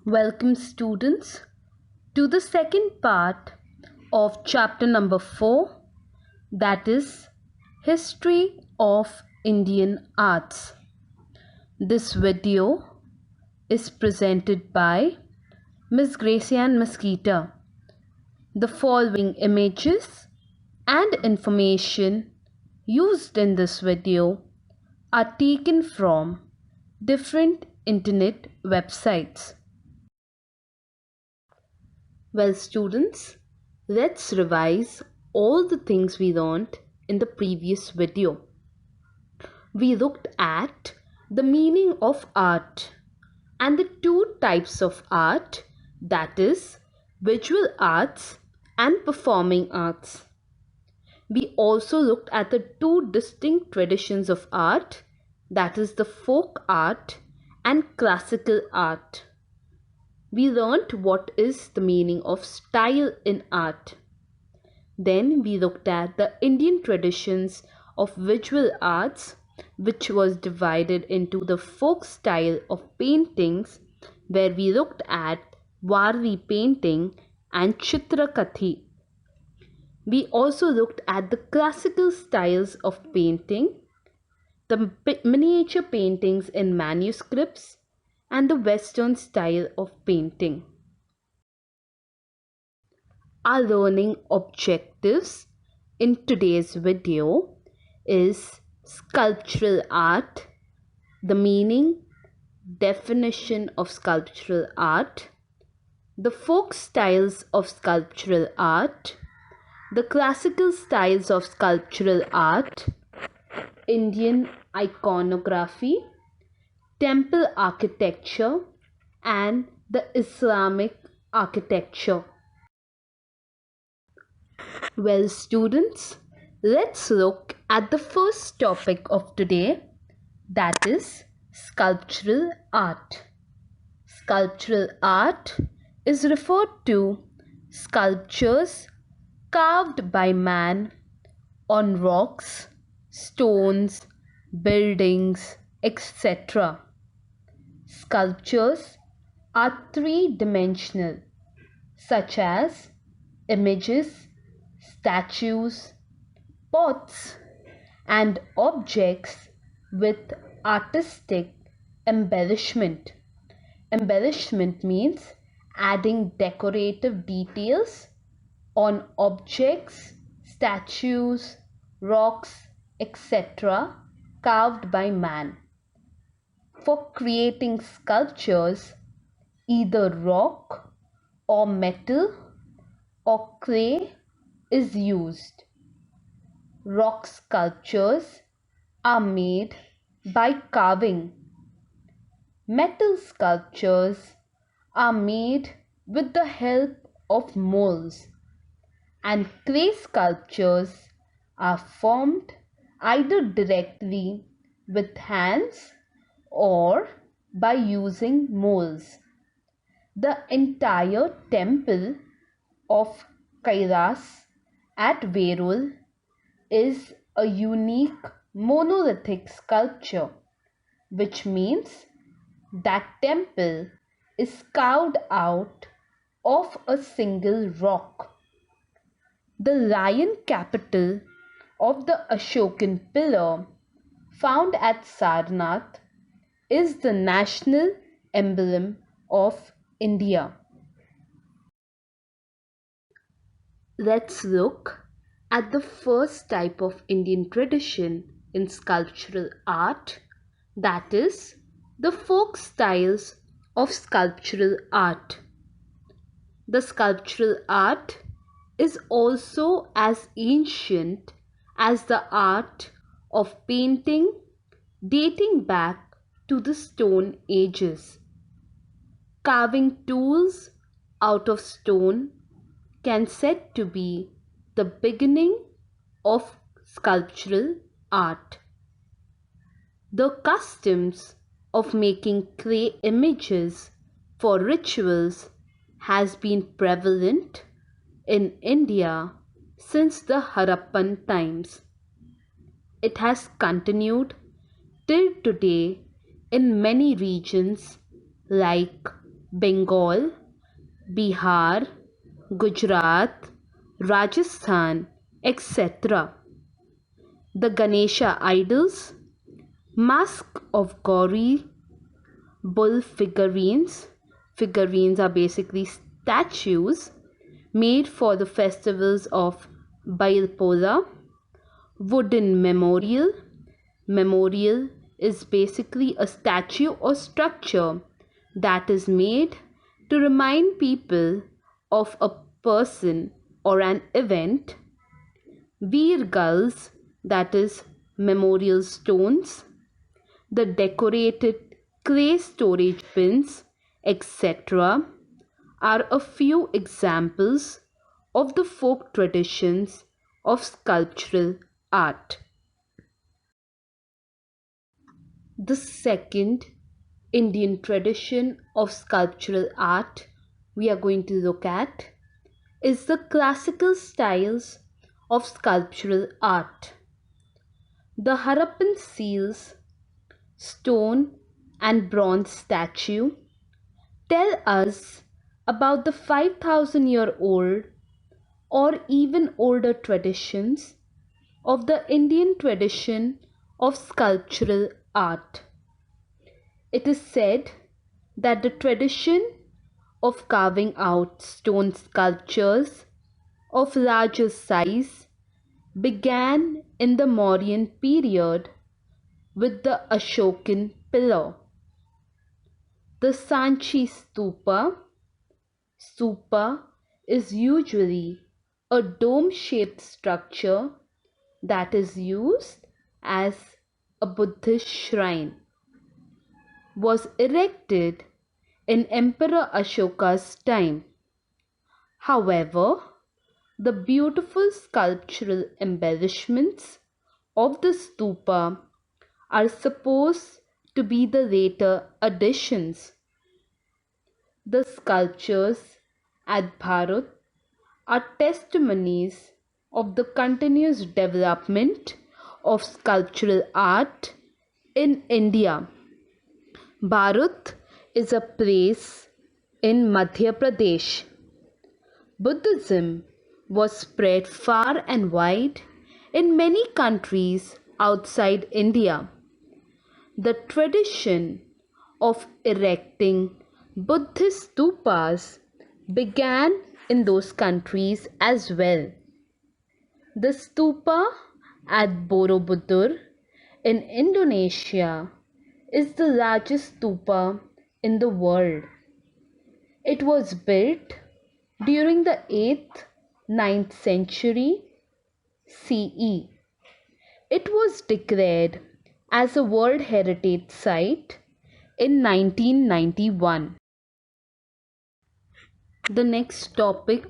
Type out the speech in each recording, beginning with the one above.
Welcome students to the second part of chapter number 4, that is History of Indian Arts. This video is presented by Ms. Grecienne Misquitta. The following images and information used in this video are taken from different internet websites. Well, students, let's revise all the things we learned in the previous video. We looked at the meaning of art and the two types of art, that is, visual arts and performing arts. We also looked at the two distinct traditions of art, that is, the folk art and classical art. We learnt what is the meaning of style in art. Then we looked at the Indian traditions of visual arts, which was divided into the folk style of paintings, where we looked at Varli painting and Chitrakathi. We also looked at the classical styles of painting, the miniature paintings in manuscripts, and the Western style of painting. Our learning objectives in today's video is sculptural art, the meaning, definition of sculptural art, the folk styles of sculptural art, the classical styles of sculptural art, Indian iconography, temple architecture, and the Islamic architecture. Well, students, let's look at the first topic of today, that is sculptural art. Sculptural art is referred to sculptures carved by man on rocks, stones, buildings, etc. Sculptures are three-dimensional, such as images, statues, pots, and objects with artistic embellishment. Embellishment means adding decorative details on objects, statues, rocks, etc. carved by man. For creating sculptures, either rock or metal or clay is used. Rock sculptures are made by carving. Metal sculptures are made with the help of molds, and clay sculptures are formed either directly with hands or by using molds. The entire temple of Kailas at Verul is a unique monolithic sculpture, which means that temple is carved out of a single rock. The lion capital of the Ashokan pillar found at Sarnath is the national emblem of India. Let's look at the first type of Indian tradition in sculptural art, that is, the folk styles of sculptural art. The sculptural art is also as ancient as the art of painting, dating back to the Stone Ages. Carving tools out of stone can said to be the beginning of sculptural art. The customs of making clay images for rituals has been prevalent in India since the Harappan times. It has continued till today in many regions like Bengal, Bihar, Gujarat, Rajasthan, etc. The Ganesha idols, mask of Gauri, bull figurines. Figurines are basically statues made for the festivals of Bailpola. Wooden memorial. Memorial is basically a statue or structure that is made to remind people of a person or an event. Veer gulls, that is memorial stones. The decorated clay storage bins, etc., are a few examples of the folk traditions of sculptural art. The second Indian tradition of sculptural art we are going to look at is the classical styles of sculptural art. The Harappan seals, stone and bronze statue tell us about the 5,000-year-old or even older traditions of the Indian tradition of sculptural art. It is said that the tradition of carving out stone sculptures of larger size began in the Mauryan period with the Ashokan pillar. The Sanchi stupa is usually a dome-shaped structure that is used as a Buddhist shrine, was erected in Emperor Ashoka's time. However, the beautiful sculptural embellishments of the stupa are supposed to be the later additions. The sculptures at Bharat are testimonies of the continuous development of sculptural art in India. Bharat is a place in Madhya Pradesh. Buddhism was spread far and wide in many countries outside India. The tradition of erecting Buddhist stupas began in those countries as well. The stupa at Borobudur in Indonesia is the largest stupa in the world. It was built during the 8th-9th century CE. It was declared as a World Heritage Site in 1991. The next topic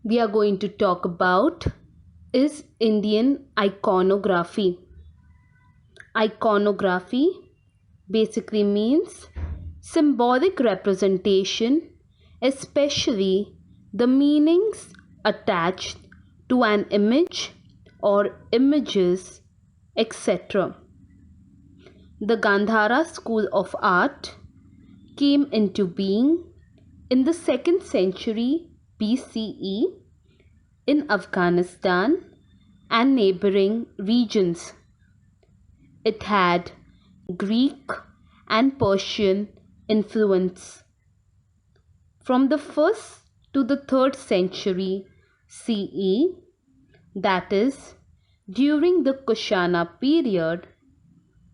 we are going to talk about is Indian iconography. Iconography basically means symbolic representation, especially the meanings attached to an image or images, etc. The Gandhara school of art came into being in the 2nd century BCE in Afghanistan and neighboring regions. It had Greek and Persian influence. From the 1st to the 3rd century CE, that is, during the Kushana period,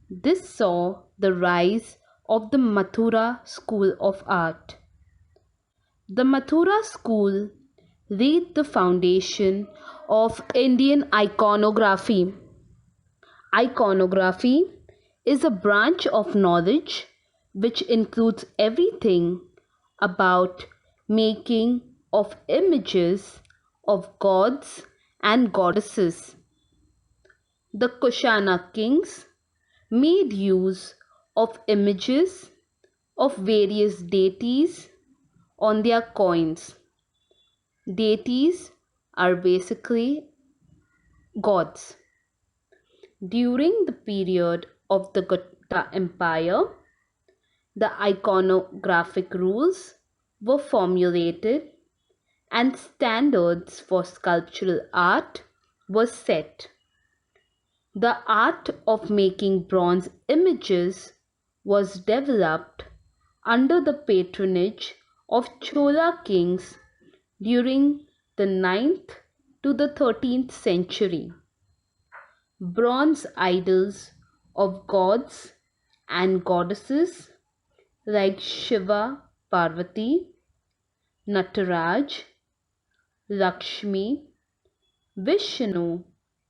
this saw the rise of the Mathura school of art. The Mathura school laid the foundation of Indian iconography. Iconography is a branch of knowledge which includes everything about making of images of gods and goddesses. The Kushana kings made use of images of various deities on their coins. Deities are basically gods. During the period of the Gupta Empire, the iconographic rules were formulated and standards for sculptural art were set. The art of making bronze images was developed under the patronage of Chola kings during the 9th to the 13th century. Bronze idols of gods and goddesses like Shiva, Parvati, Nataraj, Lakshmi, Vishnu,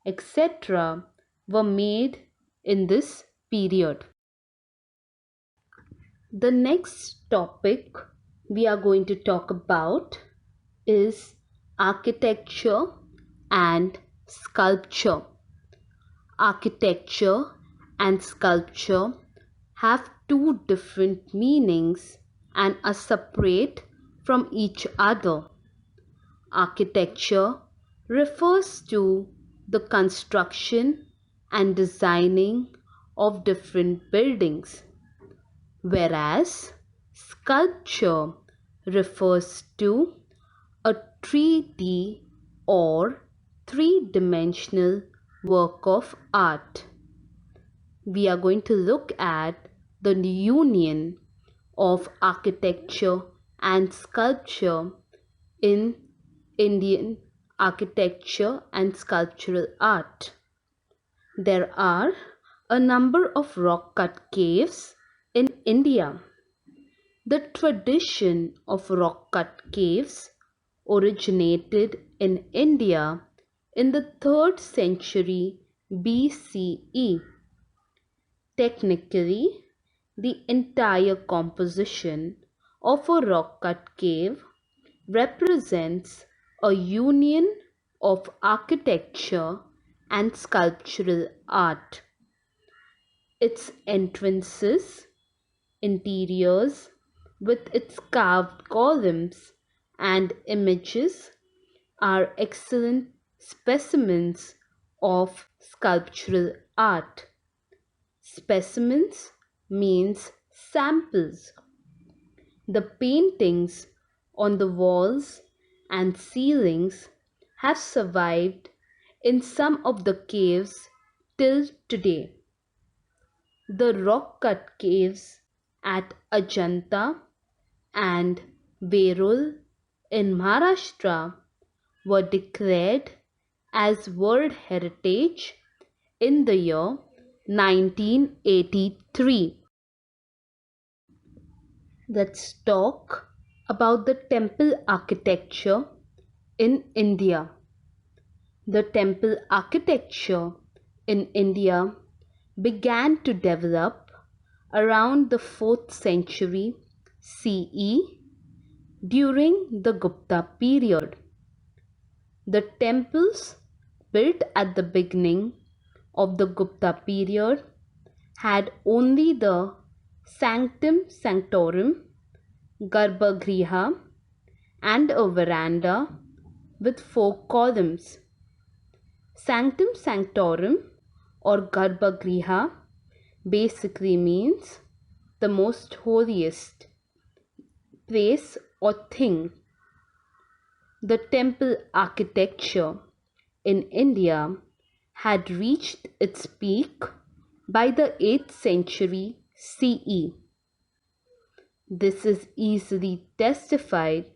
etc. were made in this period. The next topic we are going to talk about is architecture and sculpture. Architecture and sculpture have two different meanings and are separate from each other. Architecture refers to the construction and designing of different buildings, whereas sculpture refers to a 3D or three-dimensional work of art. We are going to look at the union of architecture and sculpture in Indian architecture and sculptural art. There are a number of rock-cut caves in India. The tradition of rock-cut caves originated in India in the 3rd century BCE. Technically, the entire composition of a rock-cut cave represents a union of architecture and sculptural art. Its entrances, interiors with its carved columns and images are excellent specimens of sculptural art. Specimens means samples. The paintings on the walls and ceilings have survived in some of the caves till today. The rock-cut caves at Ajanta and Verul in Maharashtra were declared as World Heritage in the year 1983. Let's talk about the temple architecture in India. The temple architecture in India began to develop around the 4th century CE during the Gupta period. The temples built at the beginning of the Gupta period had only the sanctum sanctorum, garbhagriha, and a veranda with 4 columns. Sanctum sanctorum or garbhagriha basically means the most holiest place or thing. The temple architecture in India had reached its peak by the 8th century CE. This is easily testified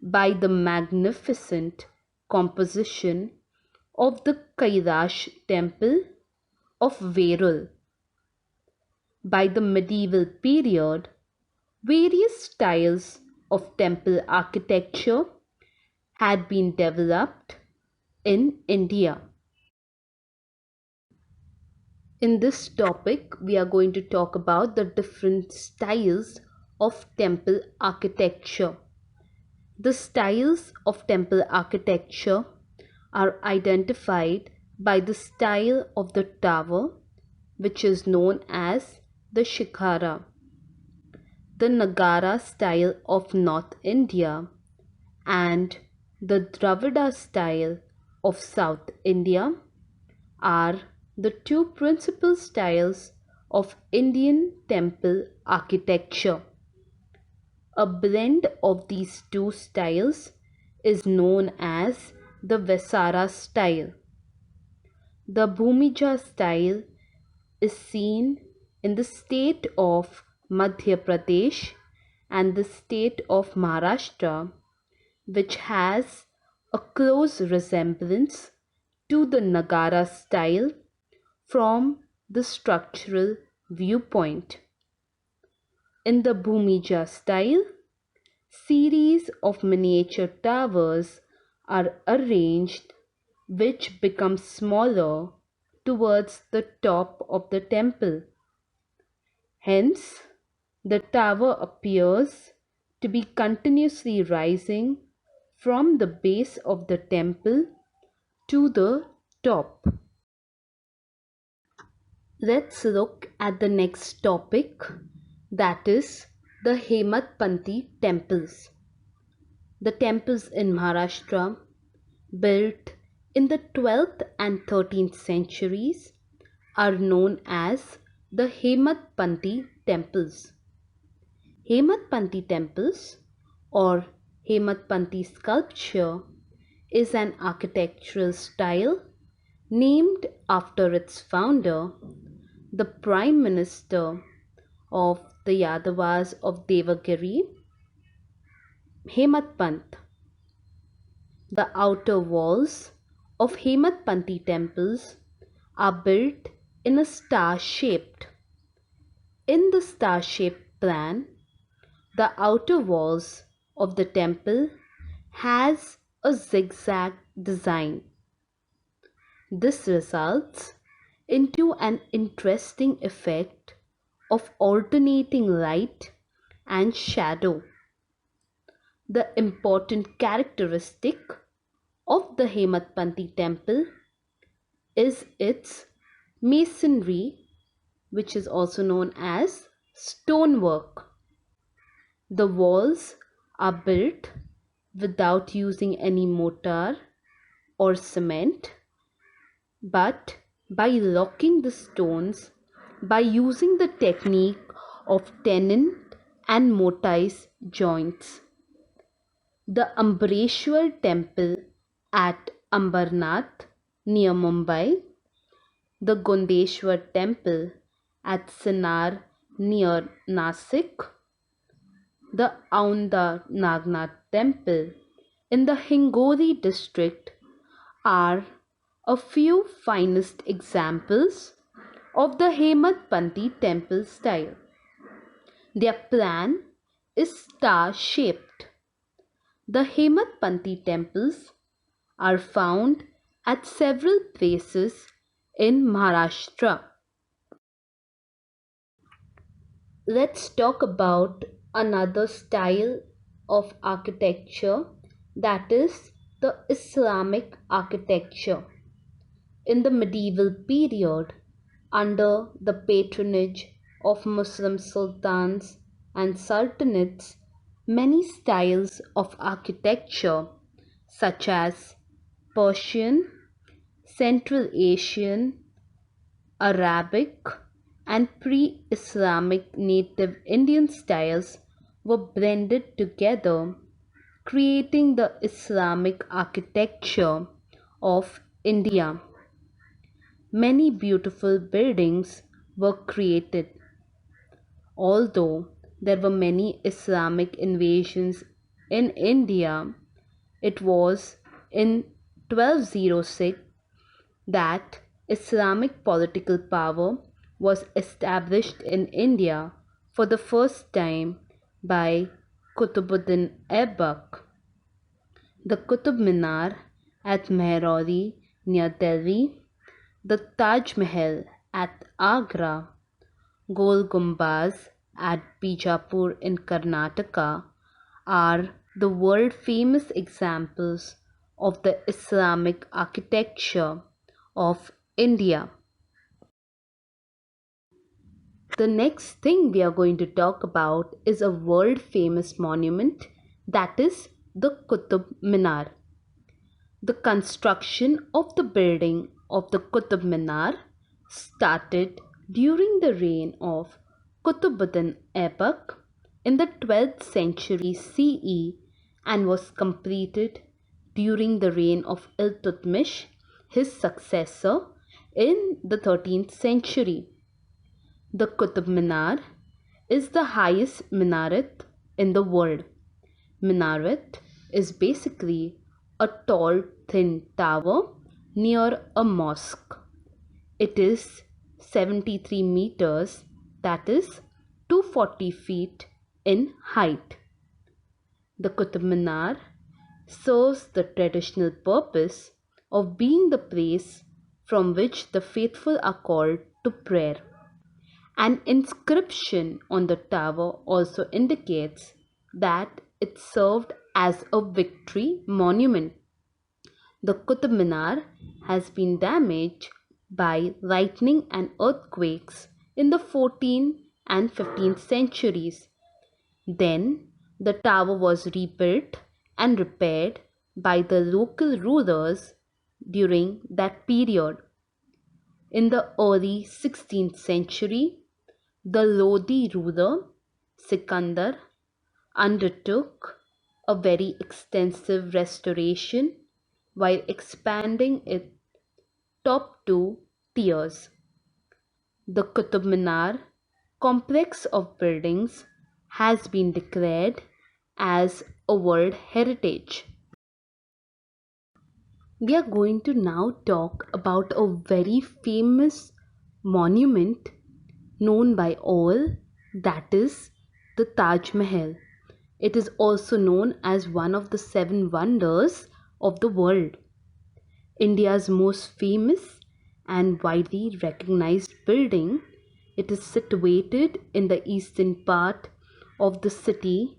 by the magnificent composition of the Kailash temple of Verul. By the medieval period, various styles of temple architecture had been developed in India. In this topic, we are going to talk about the different styles of temple architecture. The styles of temple architecture are identified by the style of the tower, which is known as the Shikhara, the Nagara style of North India, and the Dravida style of South India are the two principal styles of Indian temple architecture. A blend of these two styles is known as the Vesara style. The Bhumija style is seen in the state of Madhya Pradesh and the state of Maharashtra, which has a close resemblance to the Nagara style from the structural viewpoint. In the Bhumija style, series of miniature towers are arranged which become smaller towards the top of the temple. Hence, the tower appears to be continuously rising from the base of the temple to the top. Let's look at the next topic, that is the Hematpanti temples. The temples in Maharashtra, built in the 12th and 13th centuries, are known as the Hematpanti temples. Hematpanti temples or Hematpanti sculpture is an architectural style named after its founder, the Prime Minister of the Yadavas of Devagiri, Hematpant. The outer walls of Hematpanti temples are built in a star-shaped. In the star-shaped plan, the outer walls of the temple has a zigzag design. This results into an interesting effect of alternating light and shadow. The important characteristic of the Hematpanti temple is its masonry, which is also known as stonework. The walls are built without using any mortar or cement, but by locking the stones by using the technique of tenon and mortise joints. The Ambareshwar temple at Ambarnath near Mumbai, the Gondeshwar temple at Sinnar near Nasik, the Aunda Nagnath temple in the Hingori district are a few finest examples of the Hematpanti temple style. Their plan is star-shaped. The Hematpanti temples are found at several places in Maharashtra. Let's talk about another style of architecture, that is the Islamic architecture. In the medieval period, under the patronage of Muslim sultans and sultanates, many styles of architecture such as Persian, Central Asian, Arabic, and pre-Islamic native Indian styles were blended together, creating the Islamic architecture of India. Many beautiful buildings were created. Although there were many Islamic invasions in India, it was in 1206 that Islamic political power was established in India for the first time by Qutbuddin Aibak. The Qutb Minar at Mehrauli near Delhi, the Taj Mahal at Agra, Gol Gumbaz at Bijapur in Karnataka are the world famous examples of the Islamic architecture of India. The next thing we are going to talk about is a world famous monument, that is the Qutb Minar. The construction of the building of the Qutb Minar started during the reign of Qutbuddin Aibak in the 12th century CE and was completed during the reign of Iltutmish, his successor, in the 13th century. The Qutb Minar is the highest minaret in the world. Minaret is basically a tall, thin tower near a mosque. It is 73 meters, that is 240 feet in height. The Qutb Minar serves the traditional purpose of being the place from which the faithful are called to prayer. An inscription on the tower also indicates that it served as a victory monument. The Qutb Minar has been damaged by lightning and earthquakes in the 14th and 15th centuries. Then the tower was rebuilt and repaired by the local rulers during that period. In the early 16th century, the Lodi ruler Sikandar undertook a very extensive restoration while expanding its top two tiers. The Qutb Minar complex of buildings has been declared as a World Heritage. We are going to now talk about a very famous monument known by all, that is the Taj Mahal. It is also known as one of the seven wonders of the world. India's most famous and widely recognized building, it is situated in the eastern part of the city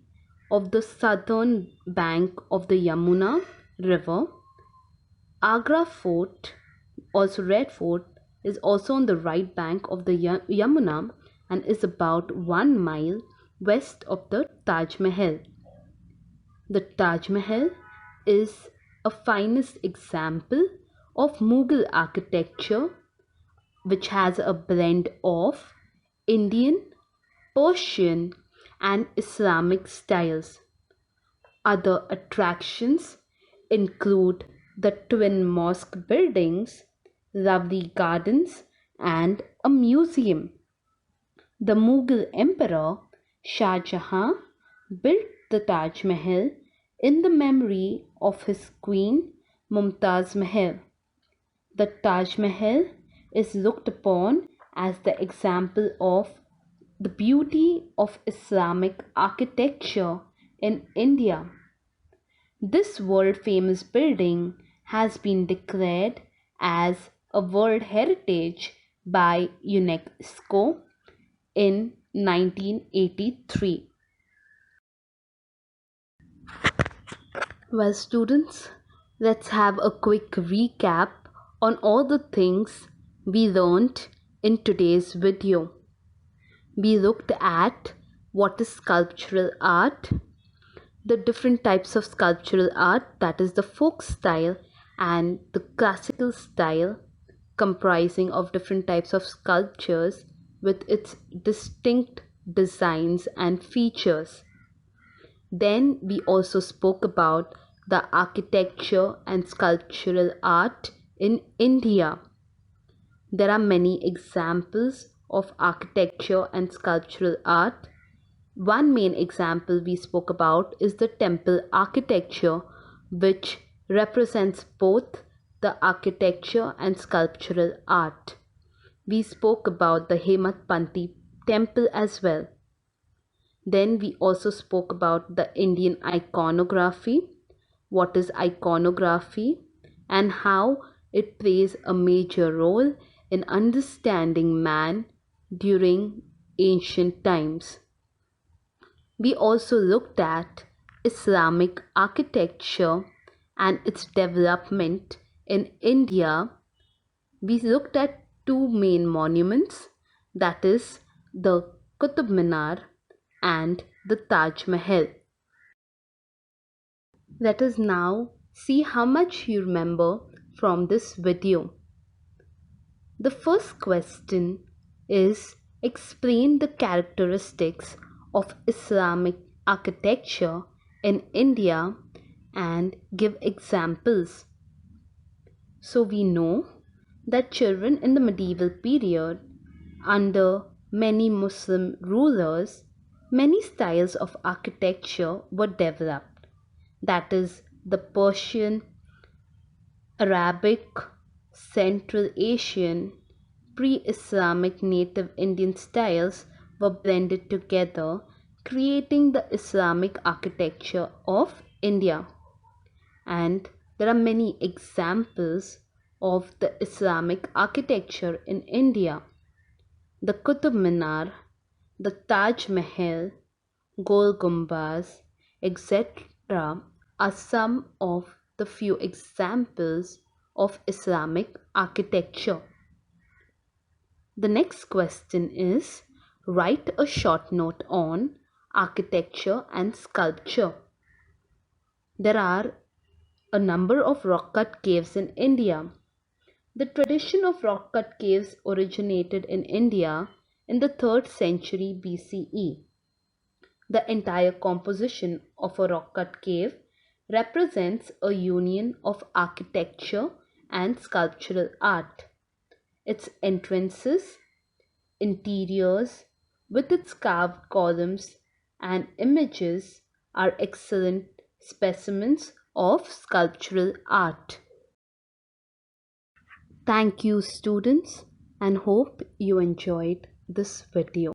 of the southern bank of the Yamuna River. Agra Fort, also Red Fort, is also on the right bank of the Yamuna and is about 1 mile west of the Taj Mahal. The Taj Mahal is a finest example of Mughal architecture which has a blend of Indian, Persian and Islamic styles. Other attractions include the twin mosque buildings, lovely gardens and a museum. The Mughal Emperor Shah Jahan built the Taj Mahal in the memory of his queen Mumtaz Mahal. The Taj Mahal is looked upon as the example of the beauty of Islamic architecture in India. This world famous building has been declared as a World Heritage by UNESCO in 1983. Well, students, let's have a quick recap on all the things we learned in today's video. We looked at what is sculptural art, the different types of sculptural art, that is the folk style and the classical style, comprising of different types of sculptures with its distinct designs and features. Then we also spoke about the architecture and sculptural art in India. There are many examples of architecture and sculptural art. One main example we spoke about is the temple architecture, which represents both the architecture and sculptural art. We spoke about the Hematpanti temple as well. Then we also spoke about the Indian iconography, what is iconography, and how it plays a major role in understanding man during ancient times. We also looked at Islamic architecture and its development in India. We looked at two main monuments, that is the Qutb Minar and the Taj Mahal. Let us now see how much you remember from this video. The first question is, explain the characteristics of Islamic architecture in India and give examples. So we know that children in the medieval period, under many Muslim rulers, many styles of architecture were developed. That is, the Persian, Arabic, Central Asian, pre Islamic native Indian styles were blended together, creating the Islamic architecture of India. And there are many examples of the Islamic architecture in India. The Qutub Minar, the Taj Mahal, Gol Gumbaz, etc., are some of the few examples of Islamic architecture. The next question is, write a short note on architecture and sculpture. There are a number of rock cut caves in India. The tradition of rock cut caves originated in India in the 3rd century BCE. The entire composition of a rock cut cave represents a union of architecture and sculptural art. Its entrances, interiors, with its carved columns and images, are excellent specimens of sculptural art. Thank you, students, and hope you enjoyed this video.